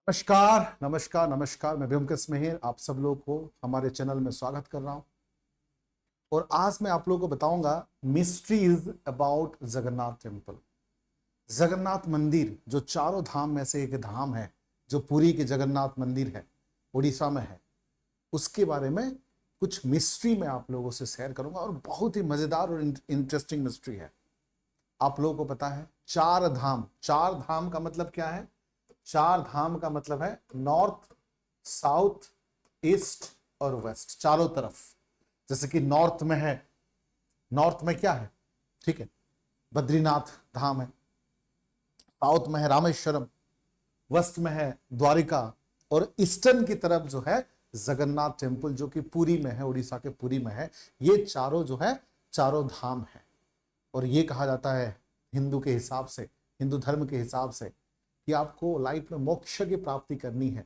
नमस्कार नमस्कार नमस्कार। मैं ब्योमकेश मेहर आप सब लोग को हमारे चैनल में स्वागत कर रहा हूं और आज मैं आप लोगों को बताऊंगा mysteries about Jagannath temple. Jagannath मंदिर जो चारों धाम में से एक धाम है, जो पुरी के जगन्नाथ मंदिर है, उड़ीसा में है, उसके बारे में कुछ मिस्ट्री मैं आप लोगों से शेयर करूंगा और बहुत ही मजेदार और इंटरेस्टिंग मिस्ट्री है। आप लोगों को पता है चार धाम, चार धाम का मतलब क्या है? चार धाम का मतलब है नॉर्थ, साउथ, ईस्ट और वेस्ट, चारों तरफ। जैसे कि नॉर्थ में है, नॉर्थ में क्या है? ठीक है, बद्रीनाथ धाम है। साउथ में है रामेश्वरम, वेस्ट में है द्वारिका और ईस्टर्न की तरफ जो है जगन्नाथ टेम्पल, जो कि पुरी में है, उड़ीसा के पुरी में है। ये चारों जो है चारों धाम है और ये कहा जाता है हिंदू के हिसाब से, हिंदू धर्म के हिसाब से, कि आपको लाइफ में मोक्ष की प्राप्ति करनी है,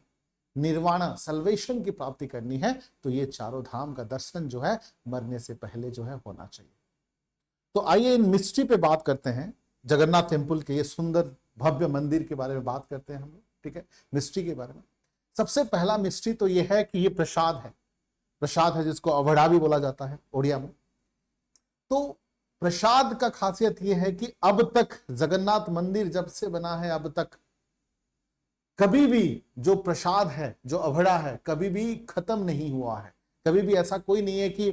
निर्वाणा सल्वेशन की प्राप्ति करनी है, तो ये चारों धाम का दर्शन जो है मरने से पहले जो है होना चाहिए। तो आइए इन मिस्ट्री पे बात करते हैं, जगन्नाथ टेम्पल के ये सुंदर भव्य मंदिर के बारे में बात करते हैं हम लोग। ठीक है, मिस्ट्री के बारे में सबसे पहला मिस्ट्री तो ये है कि ये प्रसाद है, प्रसाद है जिसको अवड़ा भी बोला जाता है ओडिया में। तो प्रसाद का खासियत यह है कि अब तक जगन्नाथ मंदिर जब से बना है अब तक कभी भी जो प्रसाद है, जो अभड़ा है, कभी भी खत्म नहीं हुआ है। कभी भी ऐसा कोई नहीं है कि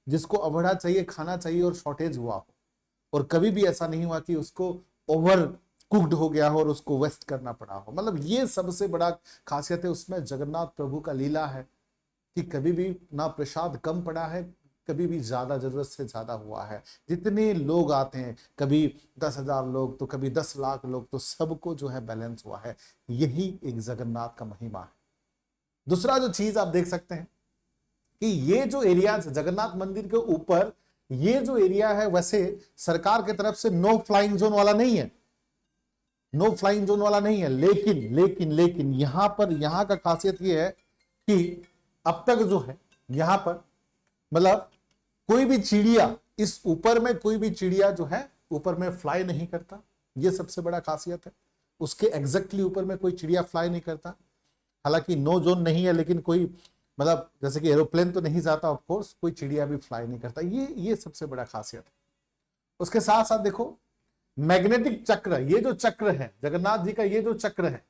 जिसको अभड़ा चाहिए, खाना चाहिए और शॉर्टेज हुआ हो, और कभी भी ऐसा नहीं हुआ कि उसको ओवर कुक्ड हो गया हो और उसको वेस्ट करना पड़ा हो। मतलब ये सबसे बड़ा खासियत है उसमें, जगन्नाथ प्रभु का लीला है कि कभी भी ना प्रसाद कम पड़ा है, कभी भी ज्यादा जरूरत से ज्यादा हुआ है। जितने लोग आते हैं, कभी 10,000 लोग तो कभी 10 लाख लोग, तो सबको जो है बैलेंस हुआ है। यही एक जगन्नाथ का महिमा है। दूसरा जो चीज आप देख सकते हैं कि ये जो एरिया जगन्नाथ मंदिर के ऊपर, ये जो एरिया है, वैसे सरकार की तरफ से नो फ्लाइंग जोन वाला नहीं है, नो फ्लाइंग जोन वाला नहीं है। लेकिन यहां पर, यहां का खासियत ये है कि अब तक जो है यहां पर, मतलब कोई भी चिड़िया इस ऊपर में, कोई भी चिड़िया जो है ऊपर में फ्लाई नहीं करता। ये सबसे बड़ा खासियत है, उसके एग्जैक्टली ऊपर में कोई चिड़िया फ्लाई नहीं करता। हालांकि नो जोन नहीं है, लेकिन कोई, मतलब जैसे कि एरोप्लेन तो नहीं जाता, ऑफ कोर्स, कोई चिड़िया भी फ्लाई नहीं करता। ये सबसे बड़ा खासियत है। उसके साथ साथ देखो मैग्नेटिक चक्र, ये जो चक्र है जगन्नाथ जी का, ये जो चक्र है,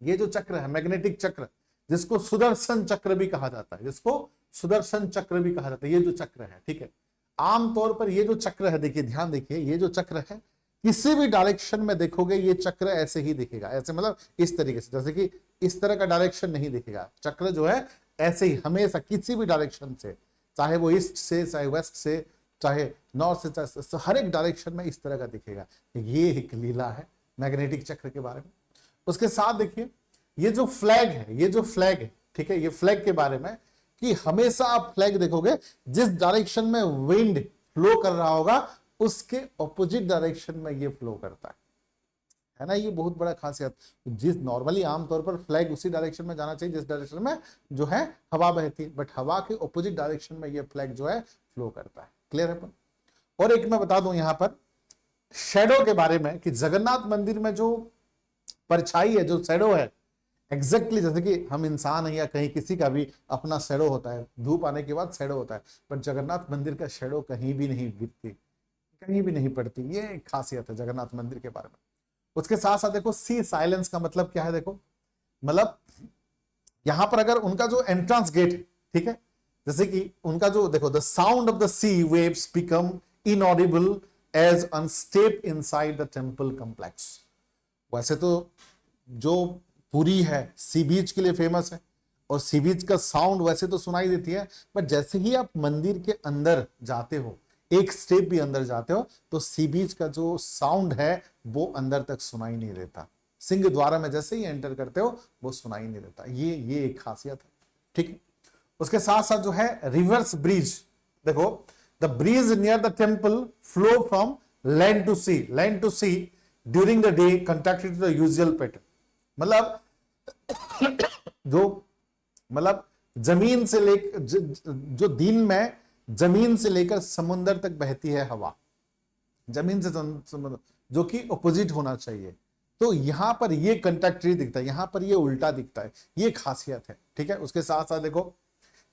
ये जो चक्र है मैग्नेटिक चक्र, जिसको सुदर्शन चक्र भी कहा जाता है, जिसको सुदर्शन चक्र भी कहा जाता है, ये जो चक्र है। ठीक है, आमतौर पर ये जो चक्र है, देखिए ध्यान देखिए, ये जो चक्र है किसी भी डायरेक्शन में देखोगे ये चक्र ऐसे ही दिखेगा, ऐसे मतलब इस तरीके से, जैसे कि इस तरह का डायरेक्शन नहीं दिखेगा। चक्र जो है ऐसे ही हमेशा किसी भी डायरेक्शन से, चाहे वो ईस्ट से, चाहे वेस्ट से, चाहे नॉर्थ से, चाहे हर एक डायरेक्शन में इस तरह का दिखेगा। ये एक लीला है मैग्नेटिक चक्र के बारे में। उसके साथ देखिए ये जो फ्लैग है, ये जो फ्लैग है, ठीक है, ये फ्लैग के बारे में कि हमेशा आप फ्लैग देखोगे, जिस डायरेक्शन में विंड फ्लो कर रहा होगा उसके ऑपोजिट डायरेक्शन में ये फ्लो करता है ना। ये बहुत बड़ा खासियत, जिस नॉर्मली आमतौर पर फ्लैग उसी डायरेक्शन में जाना चाहिए जिस डायरेक्शन में जो है हवा बहती है, बट हवा के ऑपोजिट डायरेक्शन में ये फ्लैग जो है फ्लो करता है। क्लियर है? और एक मैं बता दूं यहां पर शेडो के बारे में कि जगन्नाथ मंदिर में जो परछाई है, जो शेडो है, एग्जैक्टली जैसे कि हम इंसान है या कहीं किसी का भी अपना शेडो होता है, धूप आने के बाद शेडो होता है, बट जगन्नाथ मंदिर का शेडो कहीं भी नहीं गिरती, कहीं भी नहीं पड़ती। ये एक खासियत है जगन्नाथ मंदिर के बारे में। उसके साथ साथ देखो सी साइलेंस का मतलब क्या है, देखो मतलब यहां पर अगर उनका जो एंट्रेंस गेट है, ठीक है, जैसे कि उनका जो देखो, the sound of the sea waves become inaudible as one step inside the temple complex. वैसे तो जो पुरी है सी बीच के लिए फेमस है और सी बीच का साउंड वैसे तो सुनाई देती है, बट जैसे ही आप मंदिर के अंदर जाते हो, एक स्टेप भी अंदर जाते हो, तो सी बीच का जो साउंड है वो अंदर तक सुनाई नहीं देता। सिंह द्वारा में जैसे ही एंटर करते हो वो सुनाई नहीं देता। ये एक खासियत है। ठीक है, उसके साथ साथ जो है रिवर्स ब्रिज, देखो the breeze near the temple flow from land to sea, land to sea during the day conducted to the usual pattern. मतलब जो, मतलब जमीन से लेकर जो दिन में जमीन से लेकर समुद्र तक बहती है हवा, जमीन से समुद्र, जो कि ऑपोजिट होना चाहिए, तो यहां पर ये कंट्रैक्टरी दिखता है, यहां पर ये उल्टा दिखता है, ये खासियत है। ठीक है, उसके साथ साथ देखो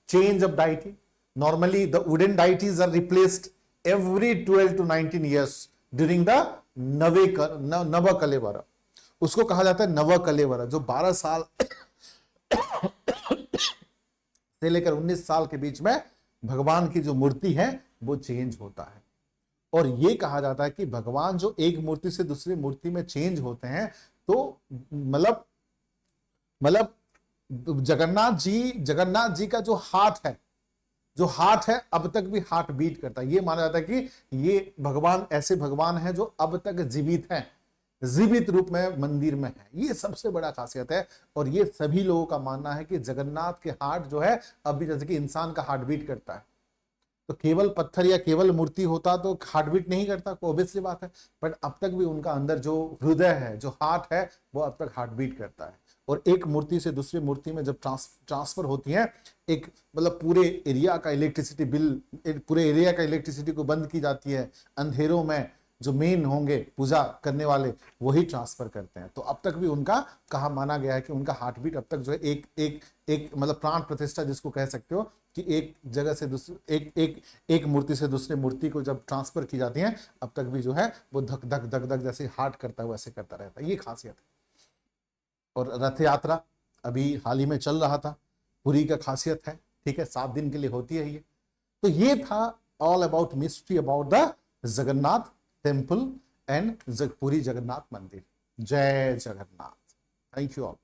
change of deity. Normally the wooden deities are replaced every 12 to 19 years during the Nava Kalevara. उसको कहा जाता है नव कलेवर, जो 12 साल से लेकर 19 साल के बीच में भगवान की जो मूर्ति है वो चेंज होता है। और ये कहा जाता है कि भगवान जो एक मूर्ति से दूसरी मूर्ति में चेंज होते हैं, तो मतलब जगन्नाथ जी का जो हाथ है अब तक भी हार्ट बीट करता है। ये माना जाता है कि ये भगवान ऐसे भगवान हैं जो अब तक जीवित हैं, जीवित रूप में मंदिर में है। ये सबसे बड़ा खासियत है। और ये सभी लोगों का मानना है कि जगन्नाथ के हार्ट जो है अब भी जैसे कि इंसान का हार्ट बीट करता है। तो केवल पत्थर या केवल मूर्ति होता तो हार्ट बीट नहीं करता, ऑब्वियसली बात है, बट अब तक भी उनका अंदर जो हृदय है, जो हार्ट है, वो अब तक हार्ट बीट करता है। और एक मूर्ति से दूसरी मूर्ति में जब ट्रांसफर होती है, एक मतलब पूरे एरिया का इलेक्ट्रिसिटी को बंद की जाती है, अंधेरों में जो मेन होंगे पूजा करने वाले वही ट्रांसफर करते हैं। तो अब तक भी उनका कहा माना गया है कि उनका हार्ट बीट अब तक जो है एक मतलब प्राण प्रतिष्ठा जिसको कह सकते हो, कि एक जगह से दूसरी एक मूर्ति से दूसरी मूर्ति को जब ट्रांसफर की जाती है, अब तक भी जो है वो धक धक धक धक जैसे हार्ट करता है वैसे करता रहता है। ये खासियत है। और रथ यात्रा अभी हाल ही में चल रहा था, पुरी का खासियत है। ठीक है, 7 दिन के लिए होती है ये। तो ये था all about mystery about the Jagannath temple and Puri Jagannath मंदिर। जय जगन्नाथ। Thank you all.